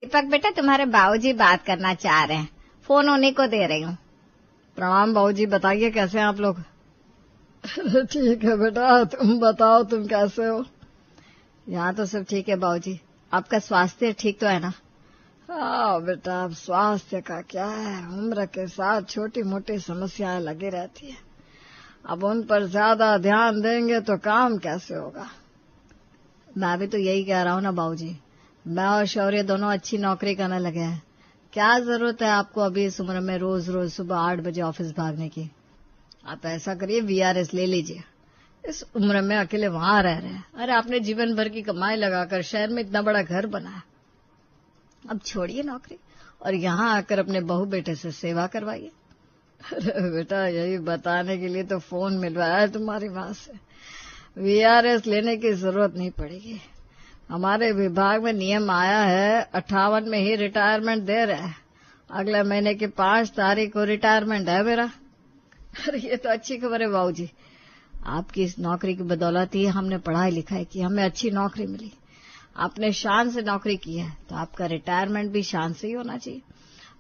दीपक बेटा, तुम्हारे बाबूजी बात करना चाह रहे हैं, फोन उन्हीं को दे रही हूँ। प्रणाम बाबूजी, बताइए कैसे हैं आप लोग? ठीक है बेटा, तुम बताओ तुम कैसे हो? यहाँ तो सब ठीक है बाबूजी। आपका स्वास्थ्य ठीक तो है ना? हाँ बेटा, अब स्वास्थ्य का क्या है, उम्र के साथ छोटी मोटी समस्याएं लगी रहती है। अब उन पर ज्यादा ध्यान देंगे तो काम कैसे होगा? मैं भी तो यही कह रहा हूँ ना बाबूजी। मैं और शौर्य दोनों अच्छी नौकरी करने लगे हैं। क्या जरूरत है आपको अभी इस उम्र में रोज रोज सुबह 8 बजे ऑफिस भागने की? आप ऐसा करिए, वीआरएस ले लीजिए। इस उम्र में अकेले वहां रह रहे हैं। अरे आपने जीवन भर की कमाई लगाकर शहर में इतना बड़ा घर बनाया, अब छोड़िए नौकरी और यहाँ आकर अपने बहू बेटे से सेवा करवाइए। अरे बेटा, यही बताने के लिए तो फोन मिलवाया है तुम्हारी माँ से। वीआरएस लेने की जरूरत नहीं पड़ेगी। हमारे विभाग में नियम आया है, 58 में ही रिटायरमेंट दे रहे हैं। अगले महीने की 5 तारीख को रिटायरमेंट है मेरा। अरे ये तो अच्छी खबर है बाबूजी। आपकी इस नौकरी की बदौलत ही हमने पढ़ाई लिखाई की, हमें अच्छी नौकरी मिली। आपने शान से नौकरी की है तो आपका रिटायरमेंट भी शान से ही होना चाहिए।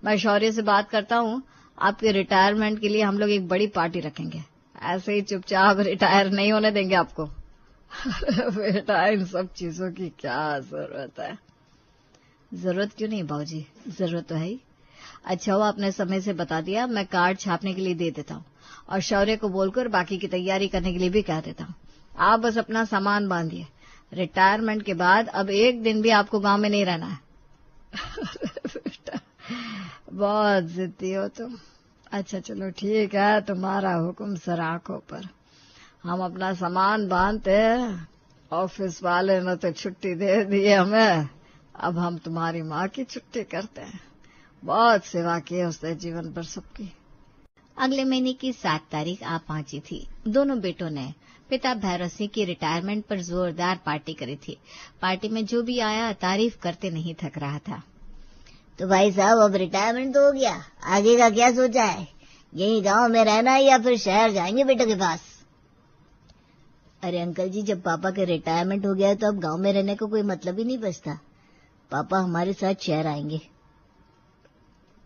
मैं शौर्य से बात करता हूँ, आपके रिटायरमेंट के लिए हम लोग एक बड़ी पार्टी रखेंगे। ऐसे ही चुपचाप रिटायर नहीं होने देंगे आपको। बेटा, इन सब चीजों की क्या जरूरत है? जरूरत क्यों नहीं बाबूजी, जरूरत तो है ही। अच्छा हुआ आपने समय से बता दिया, मैं कार्ड छापने के लिए दे देता हूँ और शौर्य को बोलकर बाकी की तैयारी करने के लिए भी कह देता हूँ। आप बस अपना सामान बांधिए। रिटायरमेंट के बाद अब एक दिन भी आपको गांव में नहीं रहना है। बेटा, बहुत जिद्दी हो तुम। अच्छा चलो ठीक है, तुम्हारा हुक्म सर आंखों पर। हम अपना सामान बांधते हैं। ऑफिस वाले ने तो छुट्टी दे दी है हमें, अब हम तुम्हारी माँ की छुट्टी करते हैं। बहुत सेवा की है उसने जीवन भर सबकी। अगले महीने की 7 तारीख आ पहुंची थी। दोनों बेटों ने पिता भैरव सिंह की रिटायरमेंट पर जोरदार पार्टी करी थी। पार्टी में जो भी आया तारीफ करते नहीं थक रहा था। तो भाई साहब, अब रिटायरमेंट तो हो गया, आगे का क्या सोचा है? यही गांव में रहना है या फिर शहर जाएंगे बेटों के पास? अरे अंकल जी, जब पापा के रिटायरमेंट हो गया है तो अब गांव में रहने का कोई मतलब ही नहीं बचता। पापा हमारे साथ शहर आएंगे।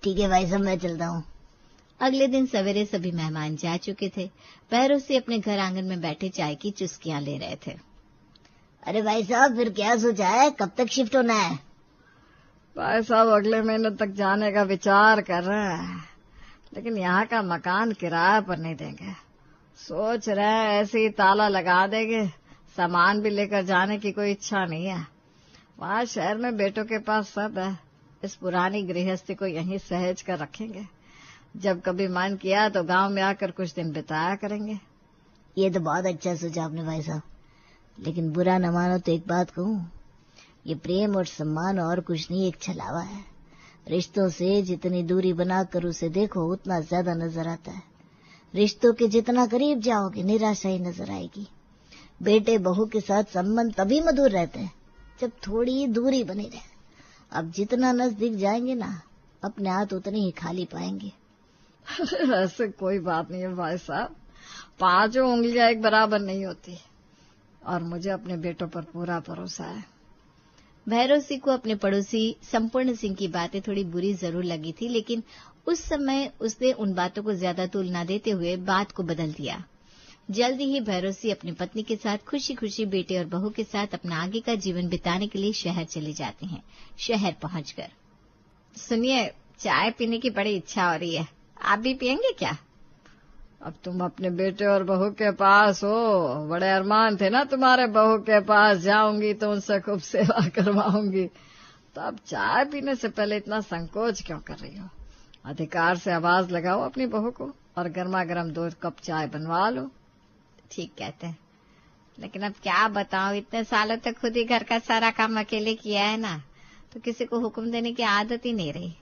ठीक है भाई साहब, मैं चलता हूँ। अगले दिन सवेरे सभी मेहमान जा चुके थे। भैरव सिंह अपने घर आंगन में बैठे चाय की चुस्कियां ले रहे थे। अरे भाई साहब, फिर क्या सोचा है, कब तक शिफ्ट होना है? भाई साहब अगले महीने तक जाने का विचार कर रहे हैं, लेकिन यहाँ का मकान किराए पर नहीं देंगे। सोच रहे हैं ऐसे ही ताला लगा देंगे, सामान भी लेकर जाने की कोई इच्छा नहीं है। वहाँ शहर में बेटों के पास सब है, इस पुरानी गृहस्थी को यहीं सहेज कर रखेंगे। जब कभी मन किया तो गांव में आकर कुछ दिन बिताया करेंगे। ये तो बहुत अच्छा सोचा आपने भाई साहब, लेकिन बुरा न मानो तो एक बात कहूँ, ये प्रेम और सम्मान और कुछ नहीं, एक छलावा है। रिश्तों से जितनी दूरी बनाकर उसे देखो उतना ज्यादा नजर आता है। रिश्तों के जितना करीब जाओगे निराशा ही नजर आएगी। बेटे बहू के साथ संबंध तभी मधुर रहते हैं जब थोड़ी दूरी बनी रहे। अब जितना नजदीक जाएंगे ना, अपने हाथ उतने ही खाली पाएंगे। ऐसे कोई बात नहीं है भाई साहब, 5 उंगलियां एक बराबर नहीं होती और मुझे अपने बेटों पर पूरा भरोसा है। भैरव सिंह को अपने पड़ोसी संपूर्ण सिंह की बातें थोड़ी बुरी जरूर लगी थी, लेकिन उस समय उसने उन बातों को ज्यादा तूल न देते हुए बात को बदल दिया। जल्दी ही भैरव सिंह अपनी पत्नी के साथ खुशी खुशी बेटे और बहू के साथ अपना आगे का जीवन बिताने के लिए शहर चले जाते हैं। शहर पहुंचकर, सुनिए, चाय पीने की बड़ी इच्छा हो रही है, आप भी पियेंगे क्या? अब तुम अपने बेटे और बहू के पास हो, बड़े अरमान थे ना तुम्हारे बहू के पास जाऊंगी तो उनसे खूब सेवा करवाऊंगी, तो अब चाय पीने से पहले इतना संकोच क्यों कर रही हो? अधिकार से आवाज लगाओ अपनी बहू को और गर्मा गर्म 2 कप चाय बनवा लो। ठीक कहते हैं, लेकिन अब क्या बताऊं, इतने सालों तक खुद ही घर का सारा काम अकेले किया है ना, तो किसी को हुक्म देने की आदत ही नहीं रही।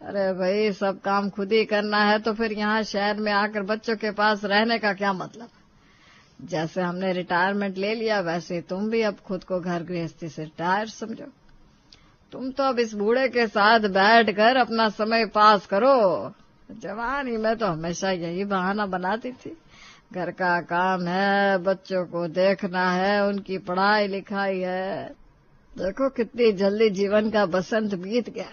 अरे भाई, सब काम खुद ही करना है तो फिर यहाँ शहर में आकर बच्चों के पास रहने का क्या मतलब? जैसे हमने रिटायरमेंट ले लिया वैसे तुम भी अब खुद को घर गृहस्थी से रिटायर समझो। तुम तो अब इस बूढ़े के साथ बैठकर अपना समय पास करो। जवानी में तो हमेशा यही बहाना बनाती थी, घर का काम है, बच्चों को देखना है, उनकी पढ़ाई लिखाई है। देखो कितनी जल्दी जीवन का बसंत बीत गया।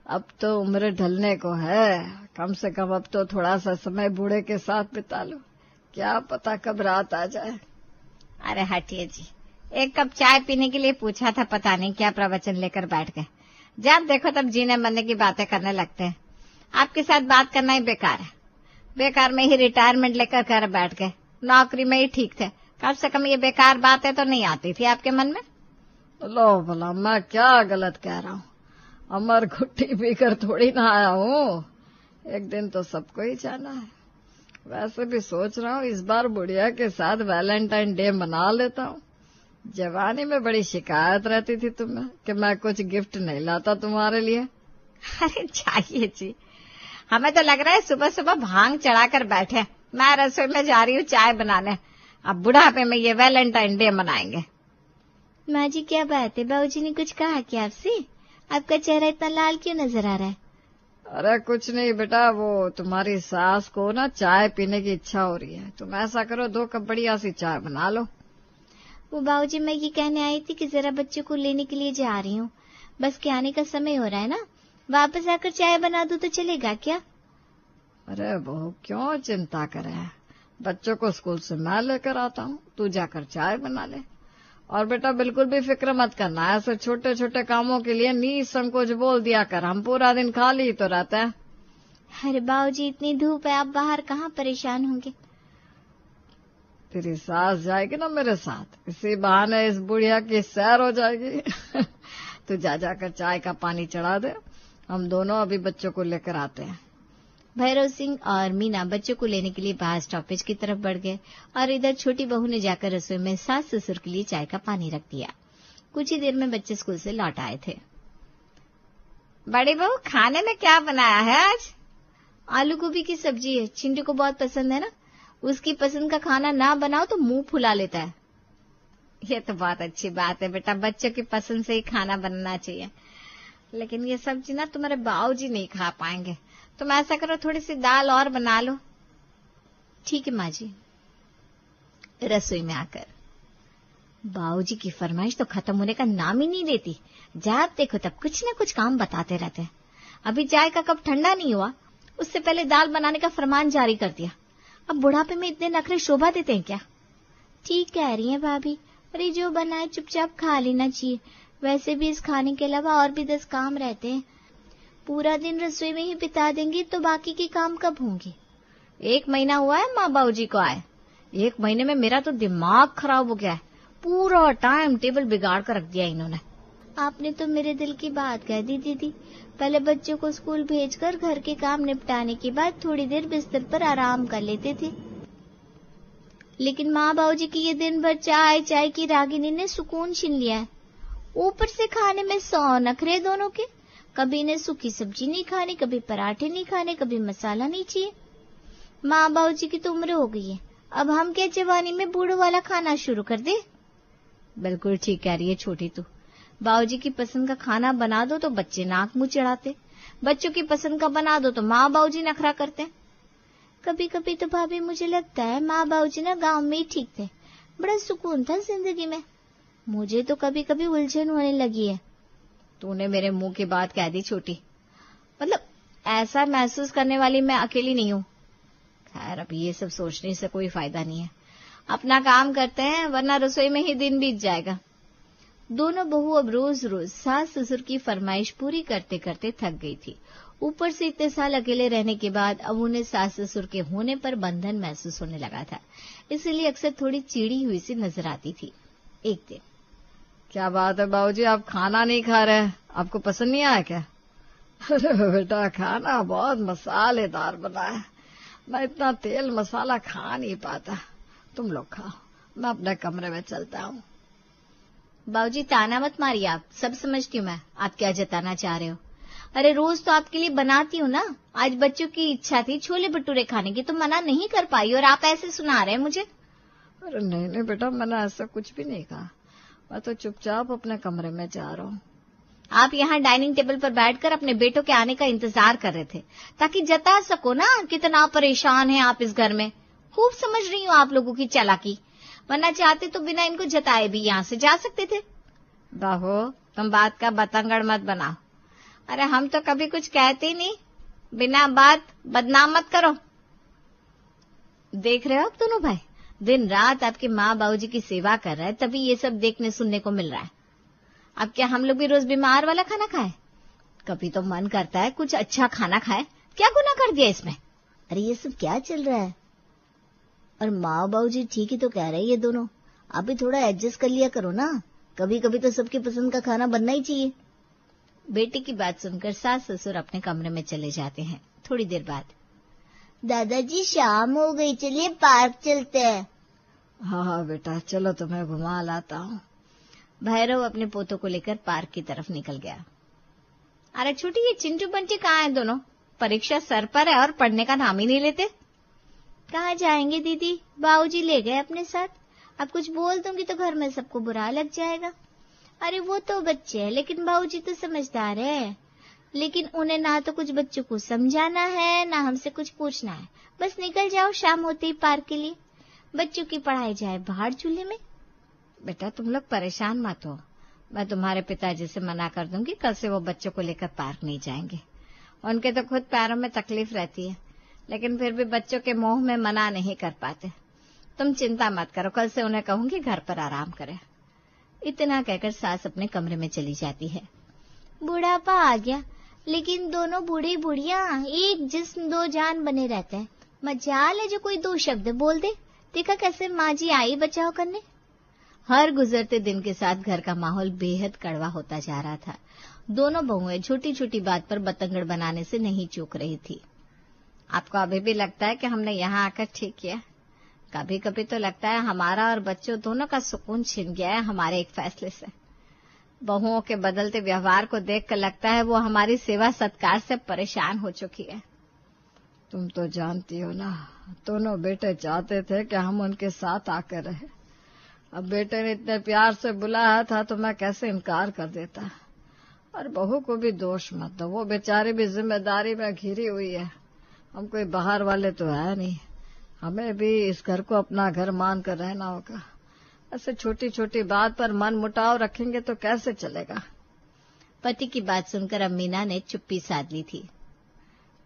अब तो उम्र ढलने को है। कम से कम अब तो थोड़ा सा समय बूढ़े के साथ बिता लो। क्या पता कब रात आ जाए। अरे हटिए जी, एक कप चाय पीने के लिए पूछा था, पता नहीं क्या प्रवचन लेकर बैठ गए। जब देखो तब जीने मरने की बातें करने लगते हैं। आपके साथ बात करना ही बेकार है। बेकार में ही रिटायरमेंट लेकर घर बैठ गए। नौकरी में ही ठीक थे। कम से कम ये बेकार बातें तो नहीं आती थी आपके मन में। लो भला, मैं क्या गलत कह रहा हूँ। अमर घुट्टी पीकर थोड़ी ना आया हूँ। एक दिन तो सबको ही जाना है। वैसे भी सोच रहा हूँ इस बार बुढ़िया के साथ वैलेंटाइन डे मना लेता हूँ। जवानी में बड़ी शिकायत रहती थी तुम्हें कि मैं कुछ गिफ्ट नहीं लाता तुम्हारे लिए। अरे चाहिए जी, हमें तो लग रहा है सुबह सुबह भांग चढ़ाकर बैठे। मैं रसोई में जा रही हूँ चाय बनाने। अब बुढ़ापे में ये वैलेंटाइन डे मनाएंगे। माँ जी क्या बात है, बाबूजी ने कुछ कहा क्या आपसे? आपका चेहरा इतना लाल क्यों नजर आ रहा है? अरे कुछ नहीं बेटा, वो तुम्हारी सास को ना चाय पीने की इच्छा हो रही है। तुम ऐसा करो 2 कप बढ़िया सी चाय बना लो। वो बाबूजी मैं ये कहने आई थी कि जरा बच्चों को लेने के लिए जा रही हूँ। बस के आने का समय हो रहा है ना, वापस आकर चाय बना दूं तो चलेगा क्या? अरे बहू क्यों चिंता करे है, बच्चों को स्कूल से मैं लेकर आता हूँ। तू जाकर चाय बना ले। और बेटा बिल्कुल भी फिक्र मत करना। ऐसे छोटे छोटे कामों के लिए निसंकोच बोल दिया कर। हम पूरा दिन खाली तो रहते हैं। अरे बाबूजी इतनी धूप है, आप बाहर कहाँ परेशान होंगे? तेरी सास जाएगी ना मेरे साथ, इसी बहाने इस बुढ़िया की सैर हो जाएगी। तू जा जाकर चाय का पानी चढ़ा दे। हम दोनों अभी बच्चों को लेकर आते हैं। भैरव सिंह और मीना बच्चों को लेने के लिए बाहर स्टॉपेज की तरफ बढ़ गए और इधर छोटी बहू ने जाकर रसोई में सास ससुर के लिए चाय का पानी रख दिया। कुछ ही देर में बच्चे स्कूल से लौट आए थे। बड़ी बहू खाने में क्या बनाया है आज? आलू गोभी की सब्जी है, चिंटू को बहुत पसंद है ना। उसकी पसंद का खाना ना बनाओ तो मुंह फुला लेता है। ये तो बहुत अच्छी बात है बेटा, बच्चों की पसंद से ही खाना बनना चाहिए। लेकिन ये सब्जी ना तुम्हारे बाबूजी नहीं खा पाएंगे। तुम ऐसा करो थोड़ी सी दाल और बना लो। ठीक है माँ जी। रसोई में आकर बाबूजी की फरमाइश तो खत्म होने का नाम ही नहीं लेती। जब देखो तब कुछ न कुछ काम बताते रहते हैं। अभी चाय का कप ठंडा नहीं हुआ, उससे पहले दाल बनाने का फरमान जारी कर दिया। अब बुढ़ापे में इतने नखरे शोभा देते हैं क्या? ठीक कह रही हैं भाभी, अरे जो बनाए चुपचाप खा लेना चाहिए। वैसे भी इस खाने के अलावा और भी 10 काम रहते हैं। पूरा दिन रसोई में ही बिता देंगी तो बाकी के काम कब होंगे? 1 महीना हुआ है माँ बाबूजी को आए। 1 महीने में मेरा तो दिमाग खराब हो गया है। पूरा टाइम टेबल बिगाड़ कर रख दिया इन्होंने। आपने तो मेरे दिल की बात कह दी दीदी। पहले बच्चों को स्कूल भेजकर घर के काम निपटाने के बाद थोड़ी देर बिस्तर पर आराम कर लेते थे। लेकिन माँ बाबूजी की ये दिन भर चाय चाय की रागिनी ने सुकून छीन लिया है। ऊपर से खाने में 100 नखरे दोनों के। कभी इन्हें सूखी सब्जी नहीं खानी, कभी पराठे नहीं खाने, कभी मसाला नहीं चाहिए। माँ बाबूजी की तो उम्र हो गई है, अब हम क्या जवानी में बूढ़ों वाला खाना शुरू कर दे? बिल्कुल ठीक कह रही है छोटी तू। बाबूजी की पसंद का खाना बना दो तो बच्चे नाक मुंह चढ़ाते, बच्चों की पसंद का बना दो तो माँ बाबूजी नखरा करते। कभी कभी तो भाभी मुझे लगता है माँ बाबूजी ना गांव में ही ठीक थे, बड़ा सुकून था जिंदगी में। मुझे तो कभी कभी उलझन होने लगी है। तूने मेरे मुंह की बात कह दी छोटी। मतलब ऐसा महसूस करने वाली मैं अकेली नहीं हूँ। खैर अब ये सब सोचने से कोई फायदा नहीं है। अपना काम करते हैं वरना रसोई में ही दिन बीत जाएगा। दोनों बहू अब रोज रोज सास ससुर की फरमाइश पूरी करते करते थक गई थी। ऊपर से इतने साल अकेले रहने के बाद अब उन्हें सास ससुर के होने पर बंधन महसूस होने लगा था, इसलिए अक्सर थोड़ी चिड़ी हुई सी नजर आती थी। एक दिन, क्या बात है बाबूजी, आप खाना नहीं खा रहे? आपको पसंद नहीं आया क्या? अरे बेटा खाना बहुत मसालेदार बना है, मैं इतना तेल मसाला खा नहीं पाता। तुम लोग खाओ, मैं अपने कमरे में चलता हूँ। बाबूजी ताना मत मारिए, आप सब समझती हूँ मैं आप क्या जताना चाह रहे हो। अरे रोज तो आपके लिए बनाती हूँ ना। आज बच्चों की इच्छा थी छोले भटूरे खाने की तो मना नहीं कर पाई और आप ऐसे सुना रहे हैं मुझे। अरे नहीं नहीं बेटा, मैंने ऐसा कुछ भी नहीं कहा। मैं तो चुपचाप अपने कमरे में जा रहा हूँ। आप यहाँ डाइनिंग टेबल पर बैठकर अपने बेटों के आने का इंतजार कर रहे थे ताकि जता सको ना कितना परेशान है आप इस घर में। खूब समझ रही हूँ आप लोगों की चालाकी, वरना चाहते तो बिना इनको जताए भी यहाँ से जा सकते थे। बहू, तुम बात का बतंगड़ मत बनाओ। अरे हम तो कभी कुछ कहते ही नहीं, बिना बात बदनाम मत करो। देख रहे हो आप दोनों भाई, दिन रात आपके माँ बाबूजी की सेवा कर रहे हैं, तभी ये सब देखने सुनने को मिल रहा है। अब क्या हम लोग भी रोज बीमार वाला खाना खाए? कभी तो मन करता है कुछ अच्छा खाना खाए। क्या गुनाह कर दिया इसमें? अरे ये सब क्या चल रहा है? और माँ बाबूजी ठीक ही तो कह रहे हैं ये दोनों, आप भी थोड़ा एडजस्ट कर लिया करो ना। कभी कभी तो सबकी पसंद का खाना बनना ही चाहिए। बेटे की बात सुनकर सास ससुर अपने कमरे में चले जाते हैं। थोड़ी देर बाद, दादाजी शाम हो गई, चलिए पार्क चलते हैं। हाँ हाँ बेटा, चलो तुम्हें घुमा लाता हूँ। भैरव अपने पोतों को लेकर पार्क की तरफ निकल गया। अरे छोटी, ये चिंटू बंटी कहाँ है दोनों? परीक्षा सर पर है और पढ़ने का नाम ही नहीं लेते। कहाँ जाएंगे दीदी, बाबूजी ले गए अपने साथ। अब कुछ बोल दूंगी तो घर में सबको बुरा लग जाएगा। अरे वो तो बच्चे हैं, लेकिन बाबूजी तो समझदार है। लेकिन उन्हें ना तो कुछ बच्चों को समझाना है, ना हमसे कुछ पूछना है। बस निकल जाओ शाम होते ही पार्क के लिए। बच्चों की पढ़ाई जाए बाहर चूल्हे में। बेटा तुम लोग परेशान मत हो, मैं तुम्हारे पिताजी से मना कर दूंगी, कल से वो बच्चों को लेकर पार्क नहीं जाएंगे। उनके तो खुद पैरों में तकलीफ रहती है, लेकिन फिर भी बच्चों के मोह में मना नहीं कर पाते। तुम चिंता मत करो, कल से उन्हें कहूंगी घर पर आराम करें। इतना कहकर सास अपने कमरे में चली जाती है। बुढ़ापा आ गया, लेकिन दोनों बूढ़े बुढ़िया एक जिस्म दो जान बने रहते हैं। मजाल है जो कोई दो शब्द बोल दे। देखा कैसे माँ जी आई बचाव करने। हर गुजरते दिन के साथ घर का माहौल बेहद कड़वा होता जा रहा था। दोनों बहुएं छोटी छोटी बात पर बतंगड़ बनाने से नहीं चूक रही थी। आपको अभी भी लगता है कि हमने यहाँ आकर ठीक किया? कभी कभी तो लगता है हमारा और बच्चों दोनों का सुकून छिन गया है हमारे एक फैसले से। बहुओं के बदलते व्यवहार को देखकर लगता है वो हमारी सेवा सत्कार से परेशान हो चुकी है। तुम तो जानती हो ना, दोनों बेटे चाहते थे कि हम उनके साथ आकर रहे। अब बेटे ने इतने प्यार से बुलाया था तो मैं कैसे इनकार कर देता। और बहू को भी दोष मत दो, वो बेचारी भी जिम्मेदारी में घिरी हुई है। हम कोई बाहर वाले तो है नहीं, हमें भी इस घर को अपना घर मान कर रहना होगा। ऐसे छोटी छोटी बात पर मन मुटाव रखेंगे तो कैसे चलेगा? पति की बात सुनकर अब मीना ने चुप्पी साध ली थी।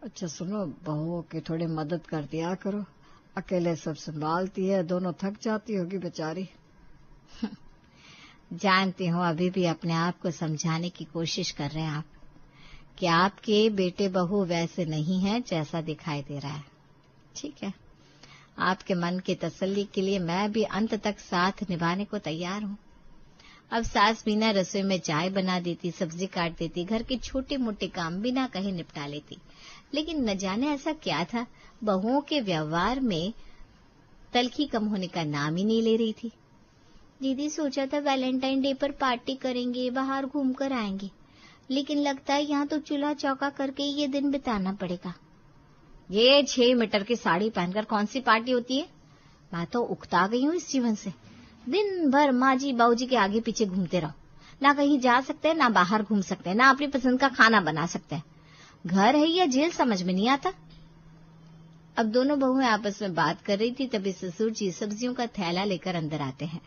अच्छा सुनो, बहुओं की थोड़ी मदद कर दिया करो, अकेले सब संभालती है, दोनों थक जाती होगी बेचारी। जानती हूँ अभी भी अपने आप को समझाने की कोशिश कर रहे हैं आप कि आपके बेटे बहू वैसे नहीं है जैसा दिखाई दे रहा है। ठीक है, आपके मन की तसल्ली के लिए मैं भी अंत तक साथ निभाने को तैयार हूँ। अब सास मीना रसोई में चाय बना देती, सब्जी काट देती, घर के छोटे मोटे काम बिना कहे निपटा लेती। लेकिन न जाने ऐसा क्या था, बहुओं के व्यवहार में तलखी कम होने का नाम ही नहीं ले रही थी। दीदी सोचा था वैलेंटाइन डे पर पार्टी करेंगे, बाहर घूम कर आएंगे, लेकिन लगता है यहाँ तो चूल्हा चौका करके ये दिन बिताना पड़ेगा। ये 6 मीटर की साड़ी पहनकर कौन सी पार्टी होती है? मैं तो उकता गई हूँ इस जीवन से। दिन भर माँ जी बाबूजी के आगे पीछे घूमते रहो, ना कहीं जा सकते हैं, ना बाहर घूम सकते हैं, ना अपनी पसंद का खाना बना सकते हैं। घर है या जेल समझ में नहीं आता। अब दोनों बहुएं आपस में बात कर रही थी, तभी ससुर जी सब्जियों का थैला लेकर अंदर आते हैं।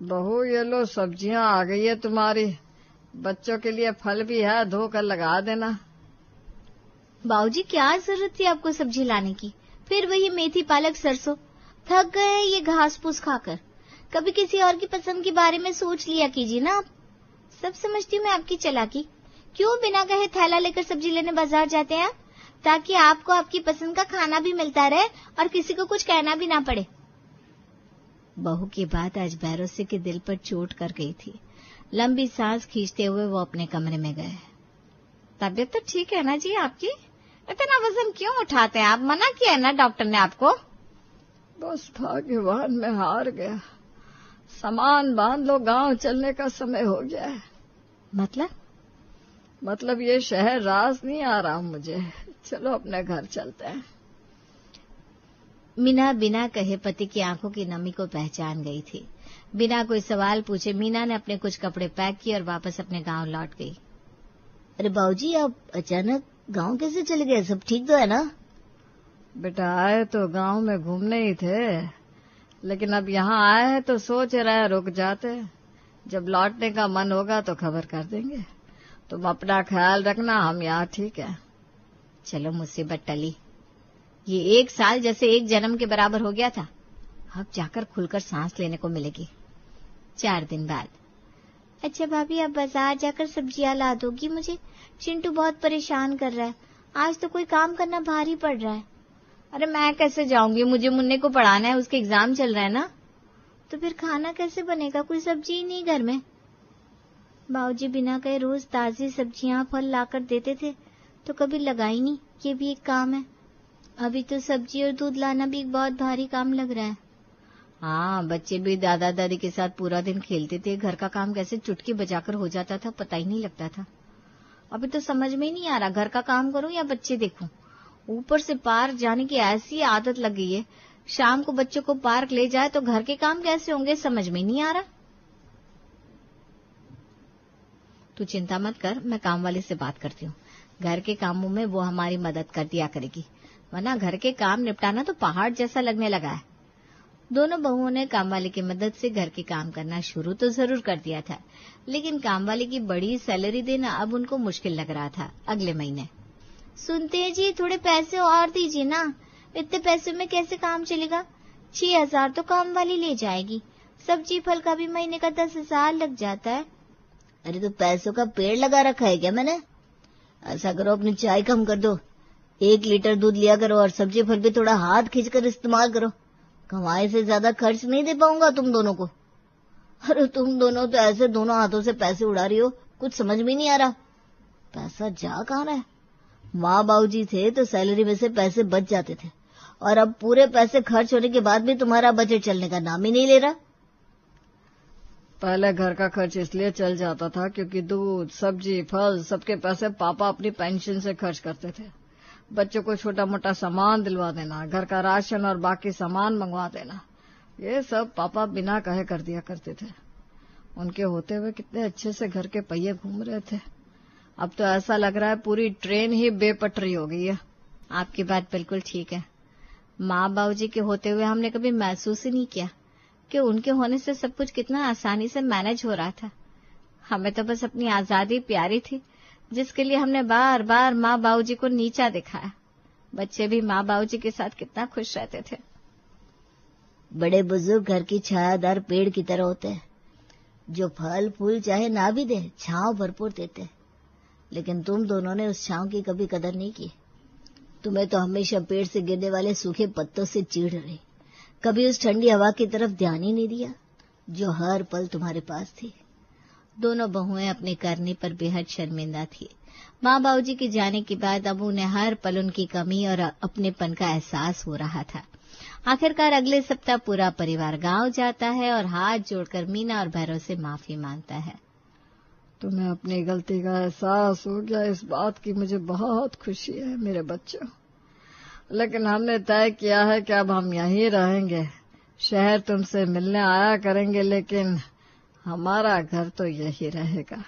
बहू ये लो सब्जियां आ गई है तुम्हारी, बच्चों के लिए फल भी है, धोकर लगा देना। बाबूजी क्या जरूरत थी आपको सब्जी लाने की? फिर वही मेथी पालक सरसों। थक गए हैं ये घास फूस खाकर। कभी किसी और की पसंद के बारे में सोच लिया कीजिए ना आप। सब समझती हूँ मैं आपकी चालाकी। क्यों बिना कहे थैला लेकर सब्जी लेने बाजार जाते हैं आप? ताकि आपको आपकी पसंद का खाना भी मिलता रहे और किसी को कुछ कहना भी ना पड़े। बहू की बात आज भैरोसे के दिल पर चोट कर गई थी। लंबी सांस खींचते हुए वो अपने कमरे में गए। तबीयत तो ठीक है ना जी आपकी? इतना वजन क्यों उठाते हैं आप? मना किया है ना डॉक्टर ने आपको? बस भाग्यवान में हार गया। सामान बांध लो, गांव चलने का समय हो गया है। मतलब ये शहर रास नहीं आ रहा मुझे। चलो अपने घर चलते हैं। मीना बिना कहे पति की आंखों की नमी को पहचान गई थी। बिना कोई सवाल पूछे मीना ने अपने कुछ कपड़े पैक किए और वापस अपने गांव लौट गई। अरे बाबूजी, आप अचानक गांव कैसे चले गए? सब ठीक तो है ना? बेटा आए तो गांव में घूमने ही थे, लेकिन अब यहाँ आए हैं तो सोच रहे रुक जाते। जब लौटने का मन होगा तो खबर कर देंगे। तुम अपना ख्याल रखना, हम यहाँ ठीक है। चलो मुसीबत टली। ये 1 साल जैसे 1 जन्म के बराबर हो गया था। अब जाकर खुलकर सांस लेने को मिलेगी। 4 दिन बाद। अच्छा भाभी, आप बाजार जाकर सब्जियां ला दोगी मुझे? चिंटू बहुत परेशान कर रहा है। आज तो कोई काम करना भारी पड़ रहा है। अरे मैं कैसे जाऊंगी, मुझे मुन्ने को पढ़ाना है, उसके एग्जाम चल रहे हैं ना। तो फिर खाना कैसे बनेगा? कोई सब्जी ही नहीं घर में। बाबूजी बिना कहे रोज ताजी सब्जियां फल लाकर देते थे, तो कभी लगाई नहीं। ये भी एक काम है। अभी तो सब्जी और दूध लाना भी एक बहुत भारी काम लग रहा है। हाँ, बच्चे भी दादा दादी के साथ पूरा दिन खेलते थे। घर का काम कैसे चुटकी बजाकर हो जाता था, पता ही नहीं लगता था। अभी तो समझ में ही नहीं आ रहा, घर का काम करूं या बच्चे देखूं। ऊपर से पार्क जाने की ऐसी आदत लग गई है, शाम को बच्चों को पार्क ले जाए तो घर के काम कैसे होंगे, समझ में नहीं आ रहा। तू चिंता मत कर, मैं काम वाली से बात करती हूँ। घर के कामों में वो हमारी मदद कर दिया करेगी, वरना घर के काम निपटाना तो पहाड़ जैसा लगने लगा है। दोनों बहुओं ने कामवाली की मदद से घर के काम करना शुरू तो जरूर कर दिया था, लेकिन कामवाली की बड़ी सैलरी देना अब उनको मुश्किल लग रहा था। अगले महीने सुनते हैं जी, थोड़े पैसे और दीजिए ना, इतने पैसे में कैसे काम चलेगा? 6,000 तो कामवाली ले जाएगी, सब्जी फल का भी महीने का 10,000 लग जाता है। अरे तो पैसों का पेड़ लगा रखा है क्या मैंने? ऐसा करो, अपनी चाय कम कर दो, 1 लीटर दूध लिया करो और सब्जी फल भी थोड़ा हाथ खींचकर इस्तेमाल करो। कमाई से ज्यादा खर्च नहीं दे पाऊंगा तुम दोनों को। अरे तुम दोनों तो ऐसे दोनों हाथों से पैसे उड़ा रही हो, कुछ समझ में नहीं आ रहा। पैसा जा कहाँ रहा है? माँ बाबूजी थे तो सैलरी में से पैसे बच जाते थे, और अब पूरे पैसे खर्च होने के बाद भी तुम्हारा बजट चलने का नाम ही नहीं ले रहा। पहले घर का खर्च इसलिए चल जाता था क्योंकि दूध सब्जी फल सबके पैसे पापा अपनी पेंशन से खर्च करते थे। बच्चों को छोटा मोटा सामान दिलवा देना, घर का राशन और बाकी सामान मंगवा देना, ये सब पापा बिना कहे कर दिया करते थे। उनके होते हुए कितने अच्छे से घर के पहिए घूम रहे थे। अब तो ऐसा लग रहा है पूरी ट्रेन ही बेपटरी हो गई है। आपकी बात बिल्कुल ठीक है। माँ बाबूजी के होते हुए हमने कभी महसूस ही नहीं किया कि उनके होने से सब कुछ कितना आसानी से मैनेज हो रहा था। हमें तो बस अपनी आजादी प्यारी थी, जिसके लिए हमने बार बार माँ बाबूजी को नीचा दिखाया। बच्चे भी माँ बाबूजी के साथ कितना खुश रहते थे। बड़े बुजुर्ग घर की छायादार पेड़ की तरह होते हैं, जो फल फूल चाहे ना भी दे, छांव भरपूर देते। लेकिन तुम दोनों ने उस छांव की कभी कदर नहीं की। तुम्हें तो हमेशा पेड़ से गिरने वाले सूखे पत्तों से चिढ़ रही, कभी उस ठंडी हवा की तरफ ध्यान ही नहीं दिया जो हर पल तुम्हारे पास थी। दोनों बहुएं अपने करने पर बेहद शर्मिंदा थी। माँ बाबूजी के जाने के बाद अब उन्हें हर पल उनकी कमी और अपनेपन का एहसास हो रहा था। आखिरकार अगले सप्ताह पूरा परिवार गांव जाता है और हाथ जोड़कर मीना और भैरव से माफी मांगता है। तुम्हें अपनी गलती का एहसास हो गया, इस बात की मुझे बहुत खुशी है मेरे बच्चों। लेकिन हमने तय किया है कि अब हम यहीं रहेंगे। शहर तुमसे मिलने आया करेंगे, लेकिन हमारा घर तो यही रहेगा।